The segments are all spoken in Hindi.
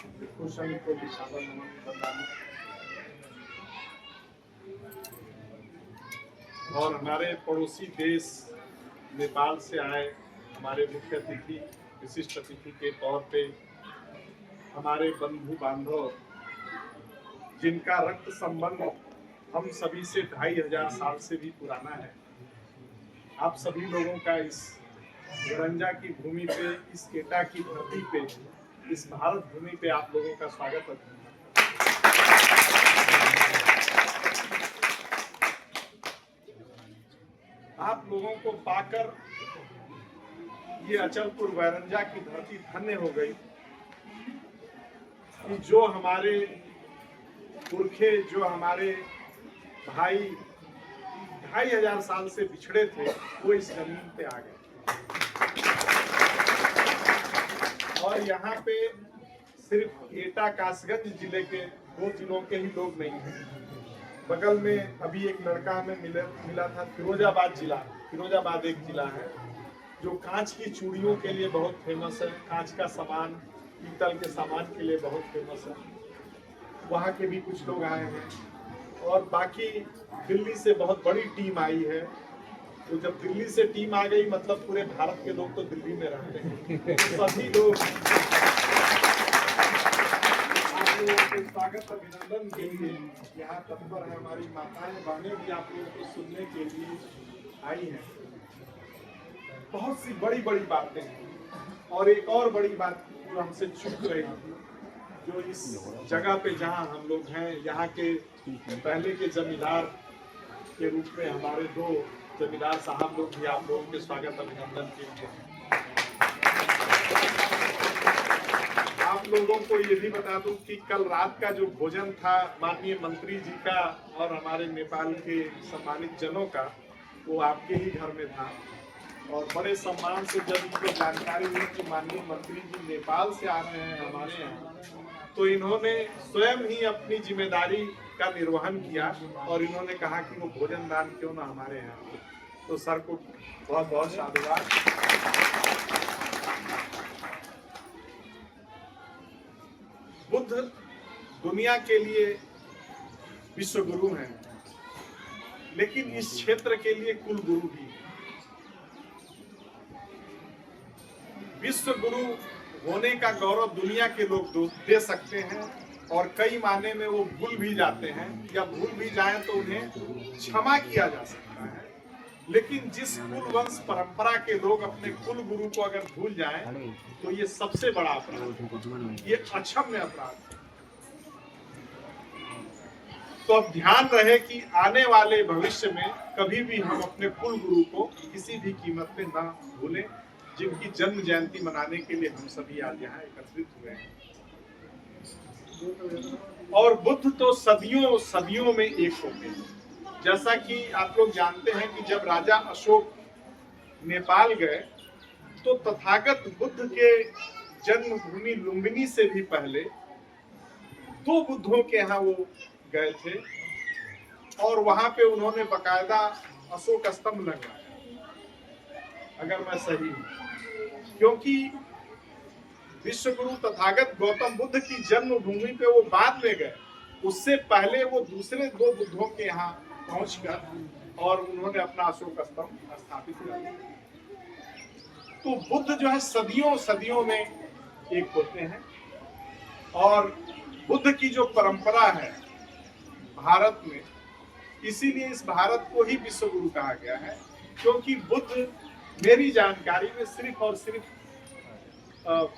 कुशल को विशाल नमन बंदाना। और हमारे पड़ोसी देश नेपाल से आए हमारे मुख्य अतिथि, विशिष्ट अतिथि के तौर पे हमारे बंधु बांधव, जिनका रक्त संबंध हम सभी से 2500 साल से भी पुराना है, आप सभी लोगों का इस गरंजा की भूमि पे, इस एटा की धरती पे, इस भारत भूमि पे आप लोगों का स्वागत है। आप लोगों को पाकर ये अचलपुर गरंजा की धरती धन्य हो गई कि जो हमारे पुरखे, जो हमारे भाई 2500 साल से बिछड़े थे, वो इस जमीन पे आ गए। और यहाँ पे सिर्फ एटा कासगंज जिले के 2 जिलों के ही लोग नहीं हैं। बगल में अभी एक लड़का हमें मिला था, फिरोजाबाद एक जिला है जो कांच की चूड़ियों के लिए बहुत फेमस है, कांच का सामान, पीतल के सामान के लिए बहुत फेमस है। वहाँ के भी कुछ लोग आए हैं और बाकी दिल्ली से बहुत बड़ी टीम आई है। तो जब दिल्ली से टीम आ गई मतलब पूरे भारत के लोग तो दिल्ली में रहते हैं। सभी लोग आप लोगों के स्वागत अभिनंदन के लिए यहाँ तत्पर है। हमारी माताएं बहनें भी आप लोगों को सुनने के लिए आई हैं। बहुत सी बड़ी बड़ी बातें हैं। और एक और बड़ी बात जो हमसे छूट रही थी, जो इस जगह पे जहाँ हम लोग हैं, यहाँ के पहले के जमींदार के रूप में हमारे 2 जमींदार साहब लोग भी आप लोगों के स्वागत अभिनंदन के लिए। आप लोगों को ये भी बता दूं कि कल रात का जो भोजन था माननीय मंत्री जी का और हमारे नेपाल के सम्मानित जनों का, वो आपके ही घर में था। और बड़े सम्मान से जब इनको जानकारी हुई कि माननीय मंत्री जी नेपाल से आ रहे हैं हमारे यहाँ, तो इन्होंने स्वयं ही अपनी जिम्मेदारी का निर्वहन किया और इन्होंने कहा कि वो भोजन दान क्यों ना हमारे यहाँ। तो सर को बहुत बहुत साधुवाद। बुद्ध दुनिया के लिए विश्व गुरु हैं, लेकिन इस क्षेत्र के लिए कुल गुरु भी। विश्व गुरु होने का गौरव दुनिया के लोग दे सकते हैं और कई मायने में वो भूल भी जाते हैं, या भूल भी जाएं तो उन्हें क्षमा किया जा सकता है। लेकिन जिस कुल वंश परंपरा के लोग अपने कुल गुरु को अगर भूल जाएं तो ये सबसे बड़ा अपराध, ये अक्षम्य अपराध है। तो अब ध्यान रहे कि आने वाले भविष्य में कभी भी हम अपने कुल गुरु को किसी भी कीमत पे ना भूलें, जिनकी जन्म जयंती मनाने के लिए हम सभी आज यहाँ एकत्रित हुए हैं। और बुद्ध तो सदियों सदियों में एक होते हैं। जैसा कि आप लोग जानते हैं कि जब राजा अशोक नेपाल गए तो तथागत बुद्ध के जन्मभूमि लुम्बिनी से भी पहले 2 बुद्धों के यहाँ वो गए थे और वहां पे उन्होंने बकायदा अशोक स्तंभ लगवाया, अगर मैं सही हूं। क्योंकि विश्व गुरु तथागत गौतम बुद्ध की जन्मभूमि पे वो बाद में गए, उससे पहले वो दूसरे 2 बुद्धों के यहाँ पहुंचकर और उन्होंने अपना अशोक स्तंभ स्थापित किया। तो बुद्ध जो है सदियों सदियों में एक होते हैं। और बुद्ध की जो परंपरा है भारत में, इसीलिए इस भारत को ही विश्व गुरु कहा गया है। क्योंकि बुद्ध मेरी जानकारी में सिर्फ और सिर्फ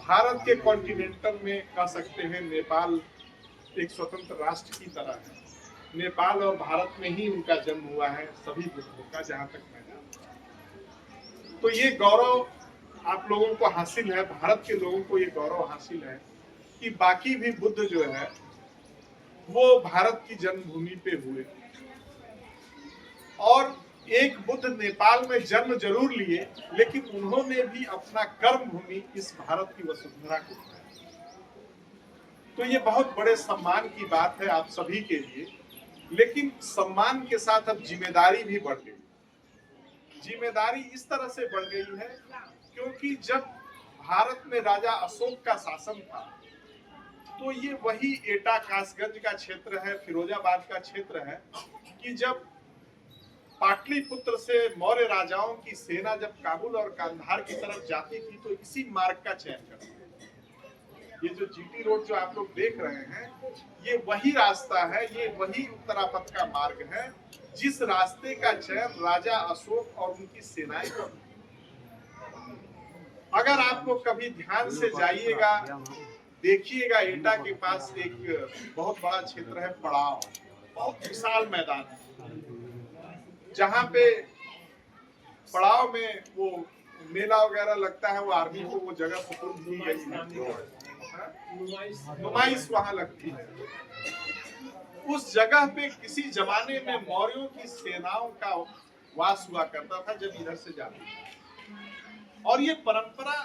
भारत के कॉन्टिनेंटल में कह सकते हैं नेपाल एक स्वतंत्र राष्ट्र की तरह है। नेपाल और भारत में ही उनका जन्म हुआ है सभी बुद्धों का, जहां तक मैं जानता हूं। तो ये गौरव आप लोगों को हासिल है, भारत के लोगों को ये गौरव हासिल है कि बाकी भी बुद्ध जो है वो भारत की जन्मभूमि पे हुए। और एक बुद्ध नेपाल में जन्म जरूर लिए, लेकिन उन्होंने भी अपना कर्म भूमि इस भारत की वसुंधरा को बनाया। तो ये बहुत बड़े सम्मान की बात है आप सभी के लिए। लेकिन सम्मान के साथ अब जिम्मेदारी भी बढ़ गई। जिम्मेदारी इस तरह से बढ़ गई है क्योंकि जब भारत में राजा अशोक का शासन था तो ये वही एटा कासगंज का क्षेत्र है, फिरोजाबाद का क्षेत्र है कि जब पाटलिपुत्र से मौर्य राजाओं की सेना जब काबुल और कांधार की तरफ जाती थी तो इसी मार्ग का चयन करती थी। ये जो जीटी रोड जो आप लोग देख रहे हैं, ये वही रास्ता है, ये वही उत्तरापथ का मार्ग है जिस रास्ते का चयन राजा अशोक और उनकी सेनाएं करती। अगर आप लोग कभी ध्यान से जाइएगा, देखिएगा, एटा के पास एक बहुत बड़ा क्षेत्र है पड़ाव, बहुत विशाल मैदान है जहाँ पे पड़ाव में वो मेला वगैरह लगता है, वो आर्मी को वो जगह सुपुर्द की गई है, नुमाइश वहां लगती है। उस जगह पे किसी जमाने में मौर्यों की सेनाओं का वास हुआ करता था जब इधर से जाती थी, और ये परंपरा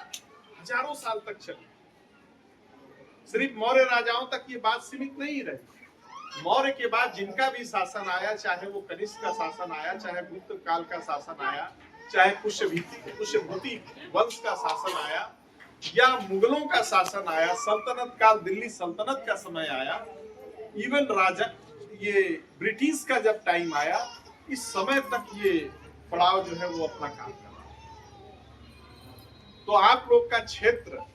हजारों साल तक चली। सिर्फ मौर्य राजाओं तक ये बात सीमित नहीं रही। मौर्य के बाद जिनका भी शासन आया, चाहे वो कनिष्क का शासन आया, चाहे गुप्त काल का शासन आया, चाहे पुष्यभूति वंश का शासन आया, या मुगलों का शासन आया, सल्तनत काल दिल्ली सल्तनत का समय आया, इवन राजा ये ब्रिटिश का जब टाइम आया, इस समय तक ये पड़ाव जो है वो अपना काम कर रहा है। तो आप लोग का क्षेत्र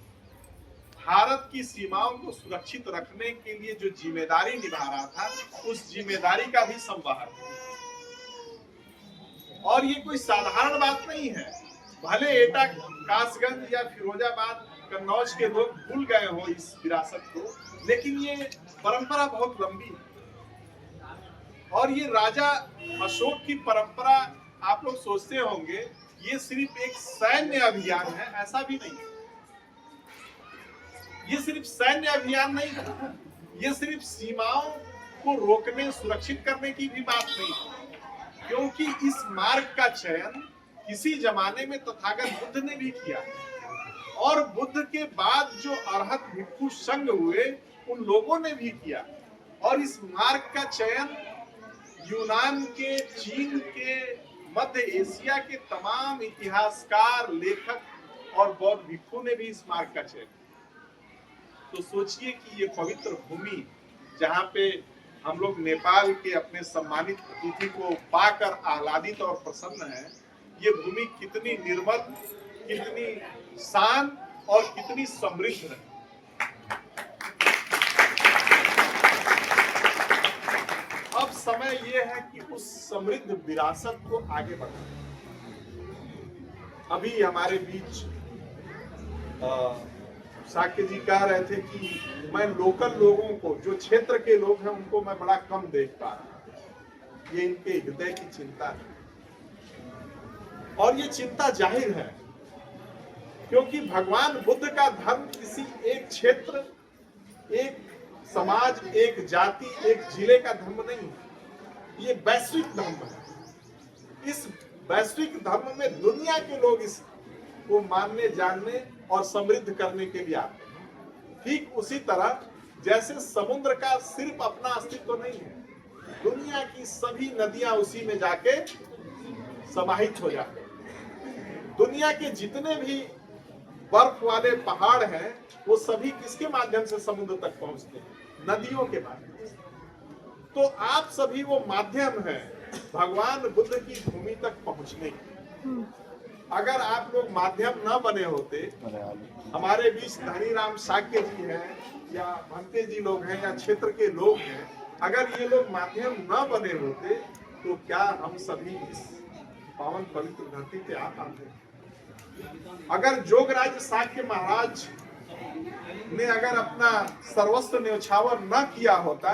भारत की सीमाओं को सुरक्षित रखने के लिए जो जिम्मेदारी निभा रहा था, उस जिम्मेदारी का भी संवाहक है। और ये कोई साधारण बात नहीं है। भले एटा कासगंज या फिरोजाबाद कन्नौज के लोग भूल गए हो इस विरासत को, लेकिन ये परंपरा बहुत लंबी है। और ये राजा अशोक की परंपरा, आप लोग सोचते होंगे ये सिर्फ एक सैन्य अभियान है, ऐसा भी नहीं है। ये सिर्फ सैन्य अभियान नहीं है, ये सिर्फ सीमाओं को रोकने, सुरक्षित करने की भी बात नहीं है, क्योंकि इस मार्ग का चयन किसी जमाने में तथागत बुद्ध ने भी किया, और बुद्ध के बाद जो अरहत भिक्षु संघ हुए उन लोगों ने भी किया। और इस मार्ग का चयन यूनान के, चीन के, मध्य एशिया के तमाम इतिहासकार, लेखक और बौद्ध भिक्षु ने भी इस मार्ग का चयन। तो सोचिए कि ये पवित्र भूमि जहाँ पे हम लोग नेपाल के अपने सम्मानित अतिथि को पाकर आह्लादित और प्रसन्न है, ये भूमि कितनी निर्मल, कितनी शांत और कितनी समृद्ध है। अब समय ये है कि उस समृद्ध विरासत को आगे बढ़ाना। अभी हमारे बीच साक्य जी कह रहे थे कि मैं लोकल लोगों को, जो क्षेत्र के लोग हैं, उनको मैं बड़ा कम देख पा रहा हूं। ये इनके हृदय की चिंता है, और ये चिंता जाहिर है, क्योंकि भगवान बुद्ध का धर्म किसी एक क्षेत्र, एक समाज, एक जाति, एक जिले का धर्म नहीं है। ये वैश्विक धर्म है। इस वैश्विक धर्म में दुनिया के लोग इसको मानने, जानने और समृद्ध करने के लिए आते हैं। ठीक उसी तरह जैसे समुद्र का सिर्फ अपना अस्तित्व नहीं है, दुनिया की सभी नदियां उसी में जाके समाहित हो जाते हैं। दुनिया के जितने भी बर्फ वाले पहाड़ हैं, वो सभी किसके माध्यम से समुद्र तक पहुंचते हैं? नदियों के माध्यम से। तो आप सभी वो माध्यम है भगवान बुद्ध की भूमि तक पहुंचने की। अगर आप लोग माध्यम न बने होते, हमारे बीच धनीराम साक्य जी हैं या भंते जी लोग हैं या क्षेत्र के लोग हैं, अगर ये लोग माध्यम न बने होते तो क्या हम सभी इस पावन पवित्र धरती पे आ पाते? अगर जोगराज साक्य महाराज ने अगर अपना सर्वस्व न्योछावर न किया होता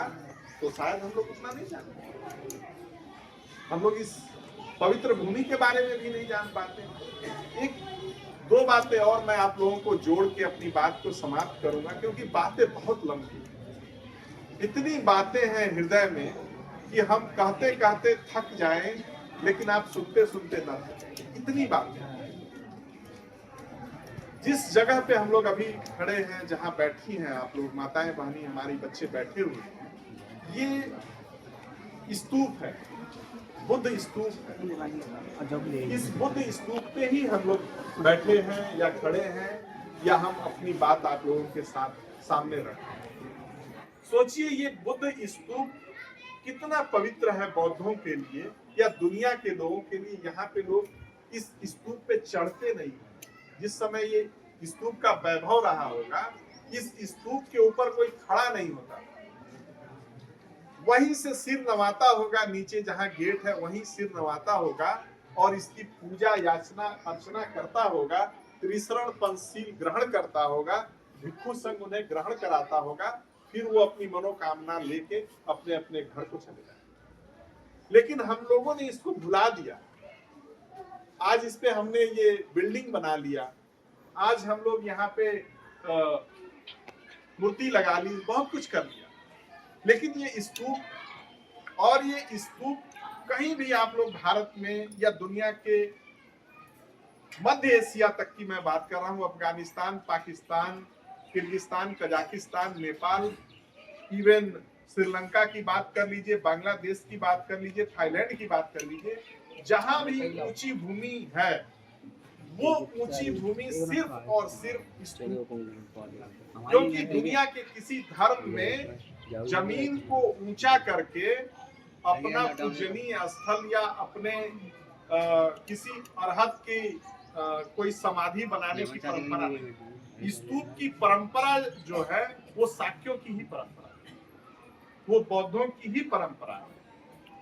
तो शायद हम लोग उतना नहीं जानते। हम लोग इस पवित्र भूमि के बारे में भी नहीं जान पाते। एक दो बातें और मैं आप लोगों को जोड़ के अपनी बात को समाप्त करूंगा, क्योंकि बातें बहुत लंबी, इतनी बातें हैं हृदय में कि हम कहते कहते थक जाएं, लेकिन आप सुनते सुनते न थकें। इतनी बातें। जिस जगह पे हम लोग अभी खड़े हैं, जहां बैठी हैं आप लोग, माताएं, बहनी, हमारी बच्चे बैठे हुए हैं, ये स्तूप है, बुद्ध स्तूप है। इस बुद्ध स्तूप पे ही हम लोग बैठे हैं या खड़े हैं, या हम अपनी बात आप लोगों के साथ सामने रखें। सोचिए ये बुद्ध स्तूप कितना पवित्र है बौद्धों के लिए या दुनिया के लोगों के लिए। यहाँ पे लोग इस स्तूप पे चढ़ते नहीं हैं। जिस समय ये स्तूप का वैभव रहा होगा, इस स्तूप के ऊपर कोई खड़ा नहीं होता, वहीं से सिर नवाता होगा, नीचे जहां गेट है वहीं सिर नवाता होगा और इसकी पूजा याचना अर्चना करता होगा, त्रिशरण पंचशील ग्रहण करता होगा, भिक्षु संघ उन्हें ग्रहण कराता होगा, फिर वो अपनी मनोकामना लेके अपने अपने घर को चले जाए। लेकिन हम लोगों ने इसको भुला दिया। आज इस पे हमने ये बिल्डिंग बना लिया, आज हम लोग यहाँ पे मूर्ति लगा ली, बहुत कुछ कर लिया। लेकिन ये स्तूप और ये स्तूप कहीं भी आप लोग भारत में या दुनिया के मध्य एशिया तक की मैं बात कर रहा हूँ, Afghanistan, Pakistan, Kyrgyzstan, Kazakhstan, Nepal, even Sri Lanka की बात कर लीजिए, बांग्लादेश की बात कर लीजिए, थाईलैंड की बात कर लीजिए, जहां भी ऊंची भूमि है वो ऊंची भूमि सिर्फ और सिर्फ स्तूप, क्योंकि दुनिया के किसी धर्म में जमीन को ऊंचा करके अपना पूजनीय स्थल या अपने किसी अरहत की कोई समाधि बनाने की परंपरा नहीं। स्तूप की परंपरा जो है वो शाक्यों की ही परंपरा है, वो बौद्धों की ही परंपरा है।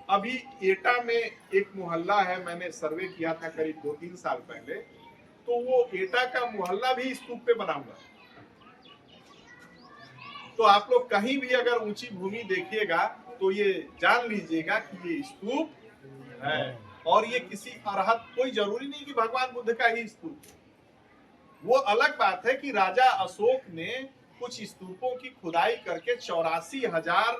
अभी एटा में एक मोहल्ला है, मैंने सर्वे किया था करीब 2-3 साल पहले, तो वो एटा का मोहल्ला भी स्तूप पे बना हुआ। तो आप लोग कहीं भी अगर ऊंची भूमि देखिएगा तो ये जान लीजिएगा कि ये स्तूप है, और ये किसी अरहत, कोई जरूरी नहीं कि भगवान बुद्ध का ही स्तूप। वो अलग बात है कि राजा अशोक ने कुछ स्तूपों की खुदाई करके 84,000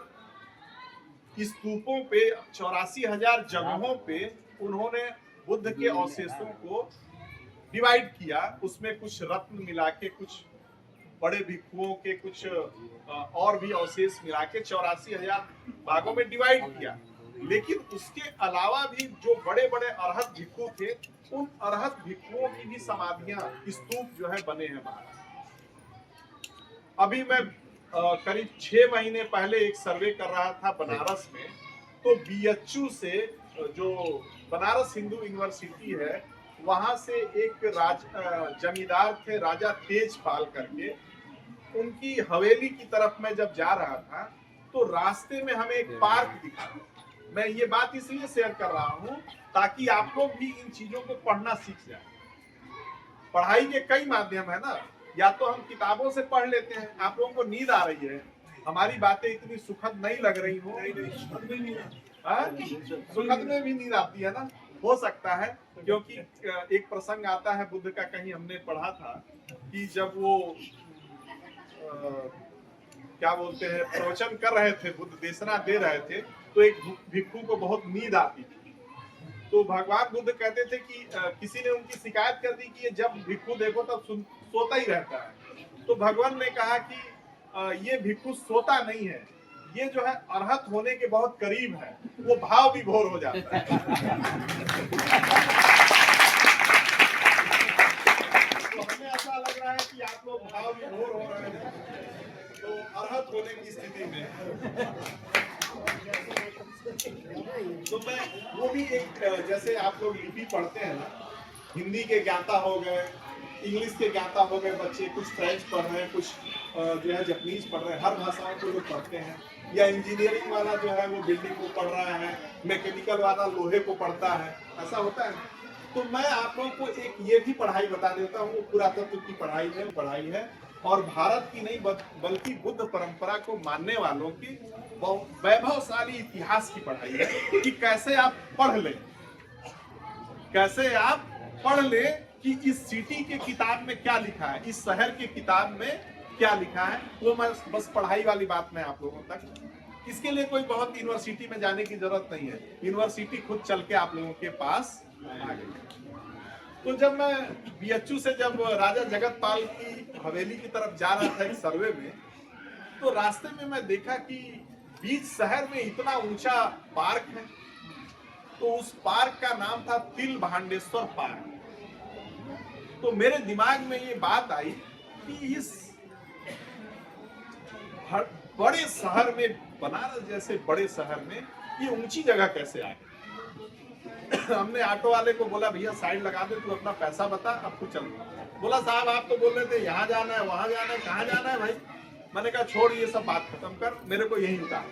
स्तूपों पे, 84,000 जगहों पे उन्होंने बुद्ध के अवशेषों को डिवाइड किया। उसमें कुछ रत्न मिला के, कुछ बड़े भिक्षुओं के कुछ और भी अवशेष मिला के 84,000 भागों में डिवाइड किया। लेकिन उसके अलावा भी जो बड़े बड़े अरहत भिक्षु थे, उन अरहत भिक्षुओं की भी समाधियां, स्तूप जो है बने हैं बाहर। अभी मैं करीब 6 महीने पहले एक सर्वे कर रहा था बनारस में, तो बीएचयू से, जो बनारस हिंदू यूनिवर्सिटी है, वहां से एक जमींदार थे राजा तेजपाल करके, उनकी हवेली की तरफ मैं जब जा रहा था तो रास्ते में हमें एक पार्क दिखा। मैं ये बात इसलिए शेयर कर रहा हूँ ताकि आप लोग भी इन चीजों को पढ़ना सीख जाए। पढ़ाई के कई माध्यम है ना, या तो हम किताबों से पढ़ लेते हैं, आप लोगों को नींद आ रही है, हमारी बातें इतनी सुखद नहीं लग रही हो, सुखद में भी नींद आती है ना, हो सकता है, क्योंकि एक प्रसंग आता है बुद्ध का, कहीं हमने पढ़ा था कि जब वो क्या बोलते हैं, प्रवचन कर रहे थे, बुद्ध देशना दे रहे थे, तो एक भिक्षु को बहुत नींद आती थी। तो भगवान बुद्ध कहते थे कि किसी ने उनकी शिकायत कर दी कि ये जब भिक्षु देखो तब सोता ही रहता है। तो भगवान ने कहा कि ये भिक्षु सोता नहीं है, ये जो है अरहत होने के बहुत करीब है, वो भाव विभोर हो जाता है। तो हमें ऐसा लग रहा है कि आप लोग भाव विभोर हो रहे हैं, तो अरहत होने की स्थिति में। तो मैं वो भी एक, जैसे आप लोग लिपि पढ़ते हैं ना, हिंदी के ज्ञाता हो गए, इंग्लिश के ज्ञाता हो गए बच्चे, कुछ फ्रेंच पढ़ रहे हैं, कुछ जो है जापानीज पढ़ रहे हैं, हर भाषाओं को लोग पढ़ते हैं, या इंजीनियरिंग वाला जो है वो बिल्डिंग को पढ़ रहा है, मैकेनिकल वाला लोहे को पढ़ता है, ऐसा होता है। तो मैं आप लोगों को एक ये भी पढ़ाई बता देता हूँ, पुरातत्व की पढ़ाई है, और भारत की नहीं बल्कि बुद्ध परंपरा को मानने वालों की वैभवशाली इतिहास की पढ़ाई है कि कैसे आप पढ़ लें, कैसे आप पढ़ लें कि इस सिटी के किताब में क्या लिखा है, इस शहर के किताब में क्या लिखा है। वो मैं बस पढ़ाई वाली बात मैं आप लोगों तक, इसके लिए कोई बहुत यूनिवर्सिटी में जाने की जरूरत नहीं है, यूनिवर्सिटी खुद चल के आप लोगों के पास आ गई। तो जब मैं बीएचयू से जब राजा जगतपाल की हवेली की तरफ जा रहा था एक सर्वे में, तो रास्ते में मैं देखा कि बीच शहर में इतना ऊंचा पार्क है, तो उस पार्क का नाम था तिल भांडेश्वर पार्क। तो मेरे दिमाग में ये बात आई कि इस हर बड़े शहर में, बनारस जैसे बड़े शहर में ये ऊंची जगह कैसे आ गई? हमने ऑटो वाले को बोला भैया साइड लगा दे, तू अपना पैसा बता, अब तू चल। बोला साहब आप तो बोल रहे थे यहाँ जाना है वहां जाना है, कहाँ जाना है भाई? मैंने कहा छोड़ ये सब बात खत्म कर, मेरे को यही उतार।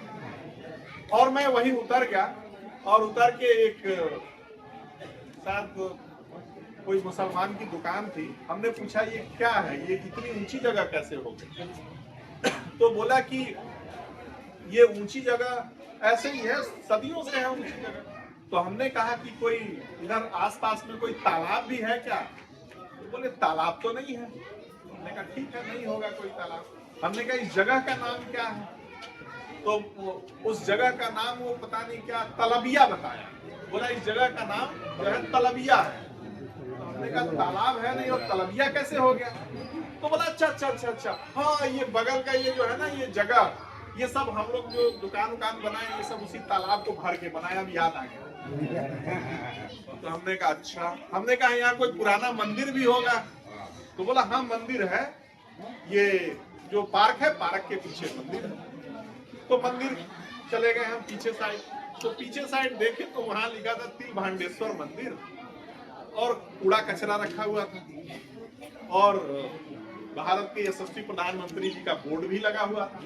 और मैं वहीं उतर गया, और उतर के एक शायद कोई मुसलमान की दुकान थी। हमने पूछा ये क्या है, ये इतनी ऊंची जगह कैसे हो गई? तो बोला कि ये ऊंची जगह ऐसे ही है, सदियों से है ऊंची जगह। तो हमने कहा कि कोई इधर आसपास में कोई तालाब भी है क्या? तो बोले तालाब तो नहीं है। हमने कहा ठीक है, नहीं होगा कोई तालाब। हमने कहा इस जगह का नाम क्या है? तो उस जगह का नाम वो पता नहीं क्या तलबिया बताया। बोला इस जगह का नाम जो है तलबिया है। तो हमने कहा तालाब है नहीं और तलबिया कैसे हो गया? तो बोला अच्छा अच्छा अच्छा अच्छा, हाँ ये बगल का ये जो है ना ये जगह, ये सब हम लोग जो दुकान बनाए ये सब उसी तालाब को भर के बनाया, अब याद आ गया। तो हमने कहा अच्छा। हमने कहा यहाँ कोई पुराना मंदिर भी होगा? तो बोला हाँ मंदिर है, ये जो पार्क है पार्क के पीछे मंदिर है। तो मंदिर चले गए हम पीछे साइड। तो पीछे साइड देखे तो वहां लिखा था तिलभांडेश्वर मंदिर, और कूड़ा कचरा रखा हुआ था, और भारत के यशस्वी प्रधानमंत्री जी का बोर्ड भी लगा हुआ था।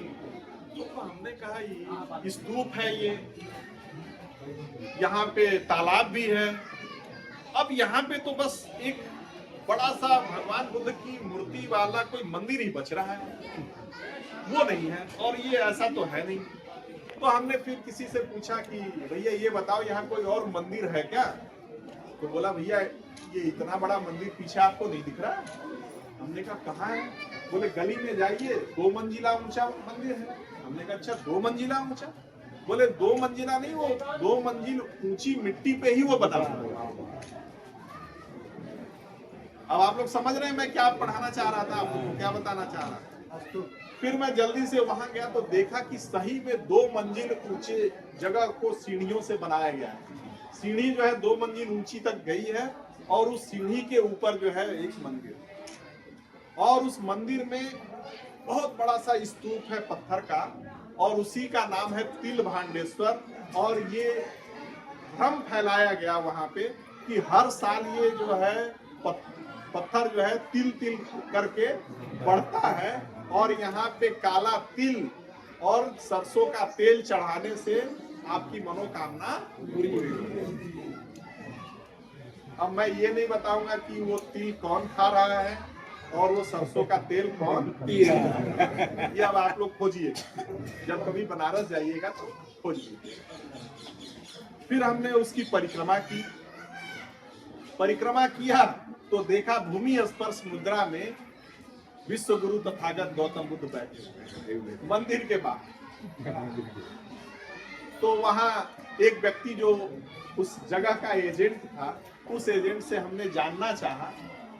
तो हमने कहा ये स्तूप है, ये यहाँ पे तालाब भी है। अब यहाँ पे तो बस एक बड़ा सा भगवान बुद्ध की मूर्ति वाला कोई मंदिर ही बच रहा है, वो नहीं है, और ये ऐसा तो है नहीं। तो हमने फिर किसी से पूछा कि भैया ये बताओ यहाँ कोई और मंदिर है क्या? तो बोला भैया ये इतना बड़ा मंदिर पीछे आपको नहीं दिख रहा? हमने कहा कहाँ है? बोले गली में जाइए, 2 मंजिला ऊंचा मंदिर है। हमने कहा अच्छा 2 मंजिला ऊंचा? बोले 2 मंजिला नहीं, वो 2 मंजिल ऊंची मिट्टी पे ही वो बना हुआ। अब आप लोग समझ रहे हैं मैं क्या पढ़ाना चाह रहा था, आपको क्या बताना चाह रहा था। फिर मैं जल्दी से वहां गया तो देखा कि सही में 2 मंजिल ऊंचे जगह को सीढ़ियों से बनाया गया है। सीढ़ी जो है 2 मंजिल ऊंची तक गई है, और उस सीढ़ी के ऊपर जो है एक मंदिर, और उस मंदिर में बहुत बड़ा सा स्तूप है पत्थर का, और उसी का नाम है तिलभांडेश्वर। और ये भ्रम फैलाया गया वहां पे कि हर साल ये जो है पत्थर जो है तिल तिल करके बढ़ता है, और यहाँ पे काला तिल और सरसों का तेल चढ़ाने से आपकी मनोकामना पूरी होगी। अब मैं ये नहीं बताऊंगा कि वो तिल कौन खा रहा है और वो सरसों का तेल कौन पी रहा है, ये अब आप लोग खोजिए, जब कभी बनारस जाइएगा तो खोजिए। फिर हमने उसकी परिक्रमा किया तो देखा भूमि स्पर्श मुद्रा में विश्व गुरु तथागत गौतम बुद्ध बैठे मंदिर के बाहर। तो वहां एक व्यक्ति जो उस जगह का एजेंट था, उस एजेंट से हमने जानना चाहा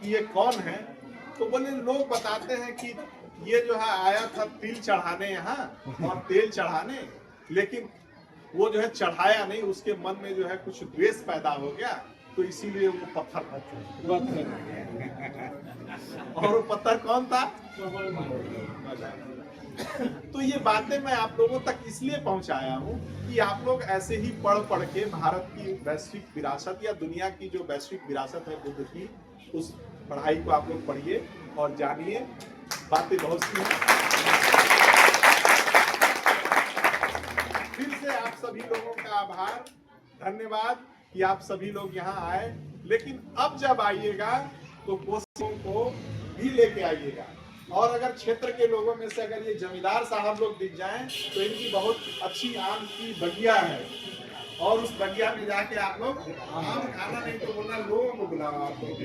कि ये कौन है। तो बोले लोग बताते हैं कि ये जो है आया था तिल चढ़ाने यहाँ और तेल चढ़ाने, लेकिन वो जो है चढ़ाया नहीं, उसके मन में जो है कुछ द्वेष पैदा हो गया, तो इसीलिए वो पत्थर और वो पत्थर कौन था? तो ये बातें मैं आप लोगों तक इसलिए पहुंचाया हूं कि आप लोग ऐसे ही पढ़ के भारत की वैश्विक विरासत या दुनिया की जो वैश्विक विरासत है बुद्ध की, उस पढ़ाई को आप लोग पढ़िए और जानिए। बातें बहुत सी हैं। फिर से आप सभी लोगों का आभार, धन्यवाद कि आप सभी लोग यहाँ आए। लेकिन अब जब आइएगा तो कोशिशों को भी लेके आइएगा, और अगर क्षेत्र के लोगों में से अगर ये जमींदार साहब लोग दिख जाएं तो इनकी बहुत अच्छी आम की बगिया है, और उस बगिया में जाके आप लोग आम खाना नहीं तो बोलना लोगों को बुलाओ आप लोग।